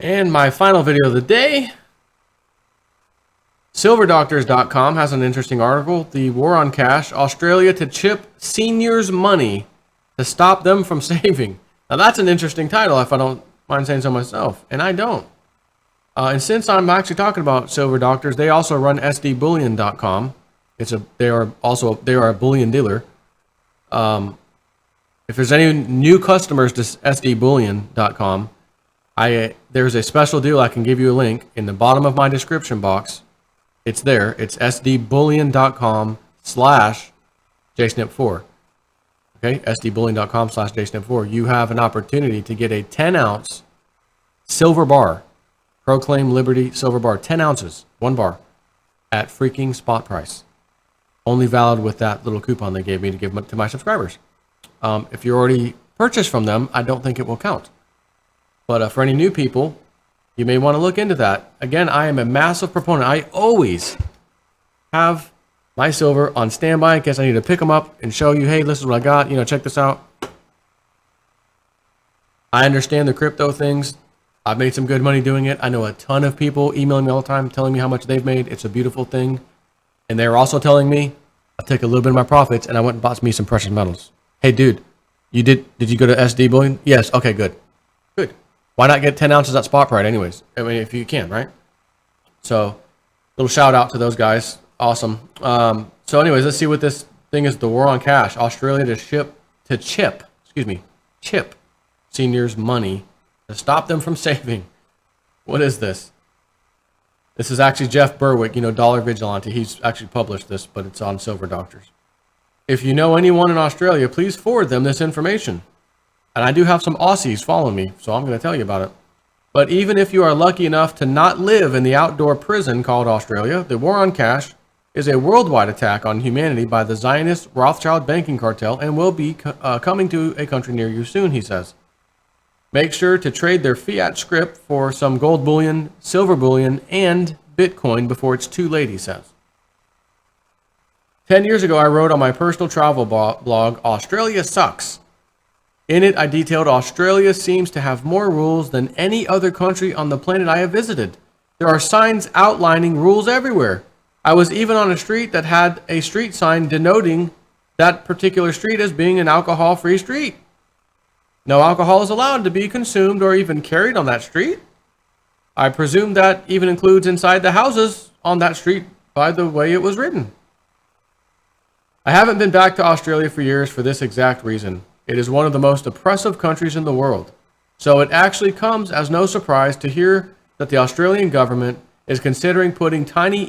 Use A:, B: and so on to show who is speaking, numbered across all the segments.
A: And my final video of the day, silverdoctors.com has an interesting article. The war on cash, Australia to chip seniors' money to stop them from saving. Now that's an interesting title if I don't mind saying so myself, and I don't. And since I'm actually talking about Silver Doctors, they also run sdbullion.com. They are a bullion dealer. If there's any new customers to sdbullion.com, there's a special deal. I can give you a link in the bottom of my description box. It's there. It's sdbullion.com/jsnip4. Okay, sdbullion.com/jsnip4. You have an opportunity to get a 10-ounce silver bar, Proclaim Liberty silver bar, 10 ounces, one bar, at freaking spot price. Only valid with that little coupon they gave me to give to my subscribers. If you already purchased from them, I don't think it will count. But for any new people, you may want to look into that. Again, I am a massive proponent. I always have my silver on standby in case I need to pick them up and show you, hey, this is what I got. Check this out. I understand the crypto things. I've made some good money doing it. I know a ton of people emailing me all the time, telling me how much they've made. It's a beautiful thing. And they're also telling me, I'll take a little bit of my profits and I went and bought me some precious metals. Hey, dude, did you go to SD Bullion? Yes. Okay, good. Good. Why not get 10 ounces at spot price anyways? I mean, if you can, right? So, little shout out to those guys. Awesome. So anyways, let's see what this thing is. The war on cash. Australia to chip seniors' money to stop them from saving. What is this? This is actually Jeff Berwick, Dollar Vigilante. He's actually published this, but it's on Silver Doctors. If you know anyone in Australia, please forward them this information. And I do have some Aussies following me, so I'm going to tell you about it. But even if you are lucky enough to not live in the outdoor prison called Australia, the war on cash is a worldwide attack on humanity by the Zionist Rothschild banking cartel and will be coming to a country near you soon, he says. Make sure to trade their fiat script for some gold bullion, silver bullion, and Bitcoin before it's too late, he says. 10 years ago, I wrote on my personal travel blog, Australia Sucks. In it, I detailed Australia seems to have more rules than any other country on the planet I have visited. There are signs outlining rules everywhere. I was even on a street that had a street sign denoting that particular street as being an alcohol-free street. No alcohol is allowed to be consumed or even carried on that street. I presume that even includes inside the houses on that street by the way it was written. I haven't been back to Australia for years for this exact reason. It is one of the most oppressive countries in the world. So it actually comes as no surprise to hear that the Australian government is considering putting tiny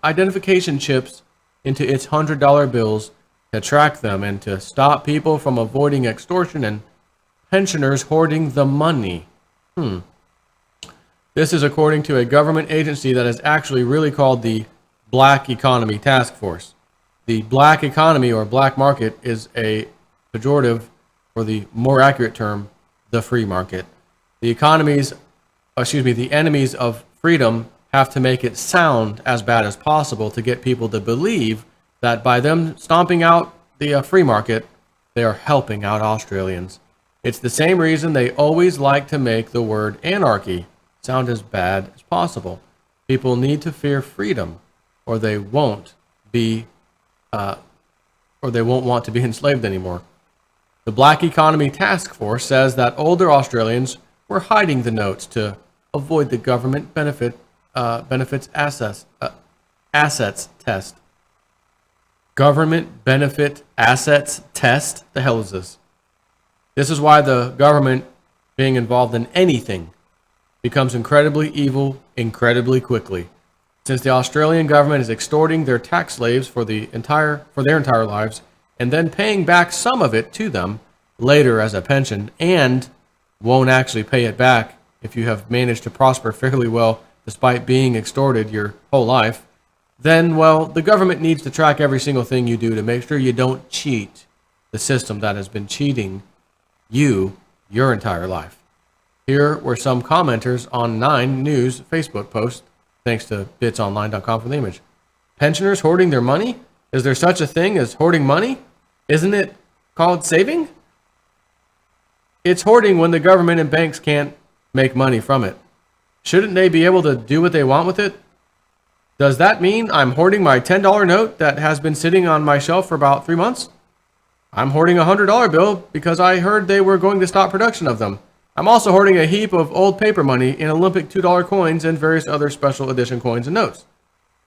A: identification chips into its $100 bills to track them and to stop people from avoiding extortion and pensioners hoarding the money. This is according to a government agency that is actually really called the Black Economy Task Force. The black economy or black market is a pejorative, or the more accurate term, the free market. The enemies of freedom have to make it sound as bad as possible to get people to believe that by them stomping out the free market, they are helping out Australians. It's the same reason they always like to make the word anarchy sound as bad as possible. People need to fear freedom, or they won't want to be enslaved anymore. The Black Economy Task Force says that older Australians were hiding the notes to avoid the government benefits assets test. Government benefit assets test? The hell is this? This is why the government being involved in anything becomes incredibly evil incredibly quickly. Since the Australian government is extorting their tax slaves for their entire lives and then paying back some of it to them later as a pension and won't actually pay it back if you have managed to prosper fairly well despite being extorted your whole life, then, well, the government needs to track every single thing you do to make sure you don't cheat the system that has been cheating you your entire life. Here were some commenters on 9 News Facebook post, thanks to bitsonline.com for the image. Pensioners hoarding their money? Is there such a thing as hoarding money? Isn't it called saving? It's hoarding when the government and banks can't make money from it. Shouldn't they be able to do what they want with it? Does that mean I'm hoarding my $10 note that has been sitting on my shelf for about 3 months? I'm hoarding a $100 bill because I heard they were going to stop production of them. I'm also hoarding a heap of old paper money in Olympic $2 coins and various other special edition coins and notes.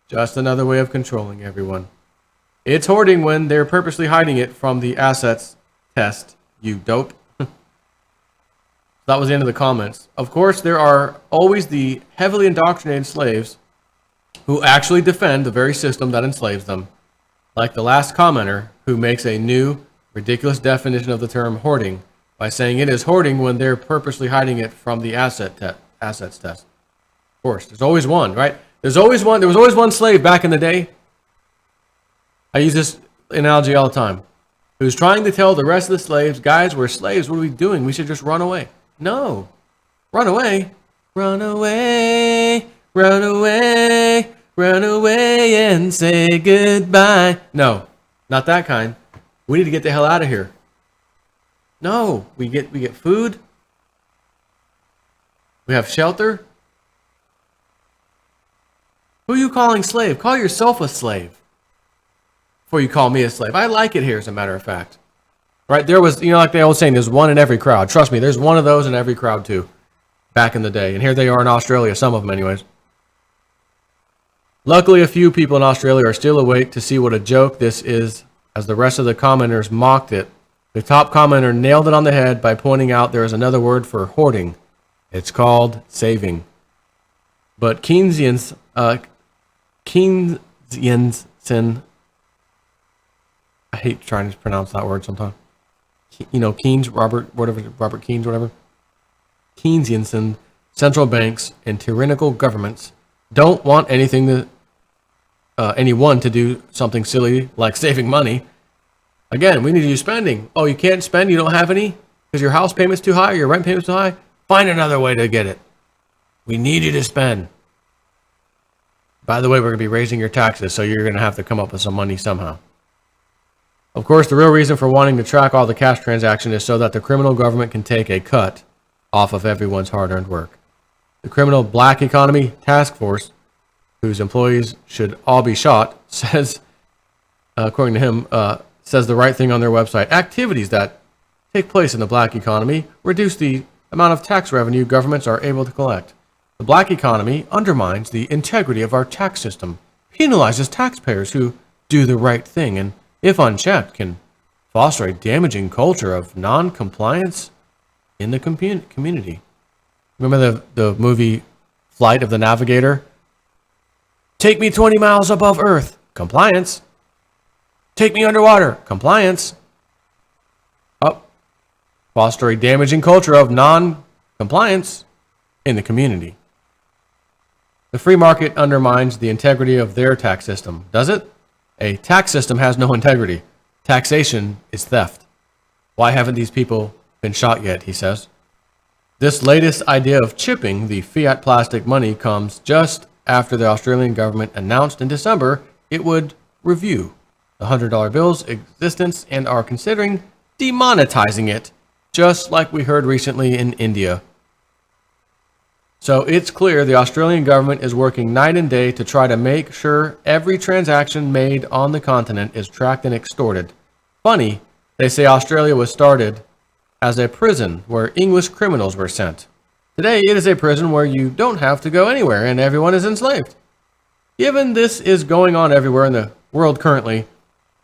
A: Just another way of controlling everyone. It's hoarding when they're purposely hiding it from the assets test, you dope. That was the end of the comments. Of course, there are always the heavily indoctrinated slaves who actually defend the very system that enslaves them, like the last commenter who makes a new, ridiculous definition of the term hoarding by saying it is hoarding when they're purposely hiding it from the assets test. Of course, there's always one, right? There was always one slave back in the day. I use this analogy all the time. Who's trying to tell the rest of the slaves, guys, we're slaves, what are we doing? We should just run away. No. Run away. Run away. Run away. Run away and say goodbye. No, not that kind. We need to get the hell out of here. No, we get food. We have shelter. Who are you calling slave? Call yourself a slave before you call me a slave. I like it here, as a matter of fact. Right, there was, like they always saying, there's one in every crowd. Trust me, there's one of those in every crowd too, back in the day. And here they are in Australia, some of them anyways. Luckily, a few people in Australia are still awake to see what a joke this is, as the rest of the commenters mocked it. The top commenter nailed it on the head by pointing out there is another word for hoarding. It's called saving. But Keynesians, I hate trying to pronounce that word sometimes. Keynes, Robert Keynes, whatever. Keynesians and central banks and tyrannical governments don't want anyone to do something silly like saving money. Again, we need you spending. Oh, you can't spend? You don't have any? Because your house payment's too high, your rent payment's too high? Find another way to get it. We need you to spend. By the way, we're going to be raising your taxes, so you're going to have to come up with some money somehow. Of course, the real reason for wanting to track all the cash transaction is so that the criminal government can take a cut off of everyone's hard-earned work. The Criminal Black Economy Task Force, whose employees should all be shot, says, according to him, says the right thing on their website. Activities that take place in the black economy reduce the amount of tax revenue governments are able to collect. The black economy undermines the integrity of our tax system, penalizes taxpayers who do the right thing, and if unchecked, can foster a damaging culture of non-compliance in the community. Remember the movie Flight of the Navigator? Take me 20 miles above Earth. Compliance. Take me underwater. Compliance. Foster a damaging culture of non-compliance in the community. The free market undermines the integrity of their tax system, does it? A tax system has no integrity. Taxation is theft. Why haven't these people been shot yet, he says. This latest idea of chipping the fiat plastic money comes just after the Australian government announced in December it would review the $100 bill's existence and are considering demonetizing it, just like we heard recently in India. So it's clear the Australian government is working night and day to try to make sure every transaction made on the continent is tracked and extorted. Funny, they say Australia was started as a prison where English criminals were sent. Today, it is a prison where you don't have to go anywhere and everyone is enslaved. Given this is going on everywhere in the world currently,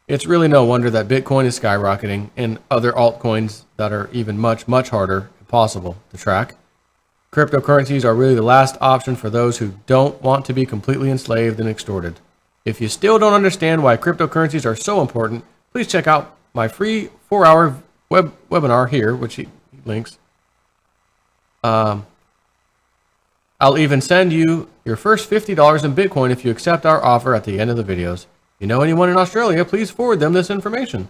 A: it's really no wonder that Bitcoin is skyrocketing and other altcoins that are even much, much harder impossible to track. Cryptocurrencies are really the last option for those who don't want to be completely enslaved and extorted. If you still don't understand why cryptocurrencies are so important, please check out my free 4-hour webinar here, which he links. I'll even send you your first $50 in Bitcoin if you accept our offer at the end of the videos. If you know anyone in Australia, please forward them this information.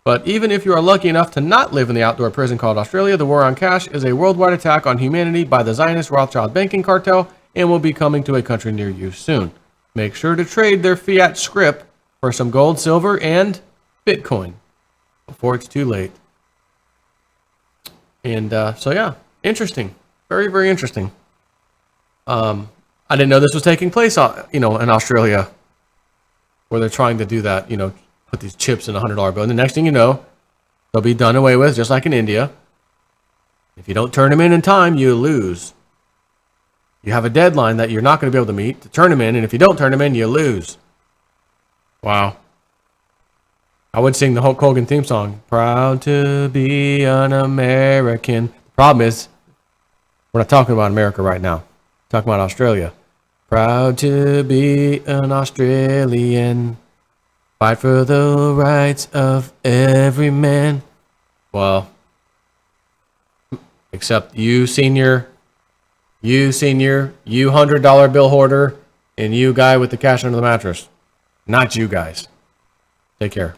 A: But even if you are lucky enough to not live in the outdoor prison called Australia, the war on cash is a worldwide attack on humanity by the Zionist Rothschild banking cartel and will be coming to a country near you soon. Make sure to trade their fiat script for some gold, silver, and Bitcoin before it's too late. And so yeah, interesting. Very, very interesting. I didn't know this was taking place, in Australia, where they're trying to do that, put these chips in a $100 bill. And the next thing you know, they'll be done away with, just like in India. If you don't turn them in time, you lose. You have a deadline that you're not going to be able to meet to turn them in, and if you don't turn them in, you lose. Wow. I would sing the Hulk Hogan theme song, Proud to be an American. The problem is, we're not talking about America right now. We're talking about Australia. Proud to be an Australian. Fight for the rights of every man. Well, except you, senior, you $100 bill hoarder, and you guy with the cash under the mattress. Not you guys. Take care.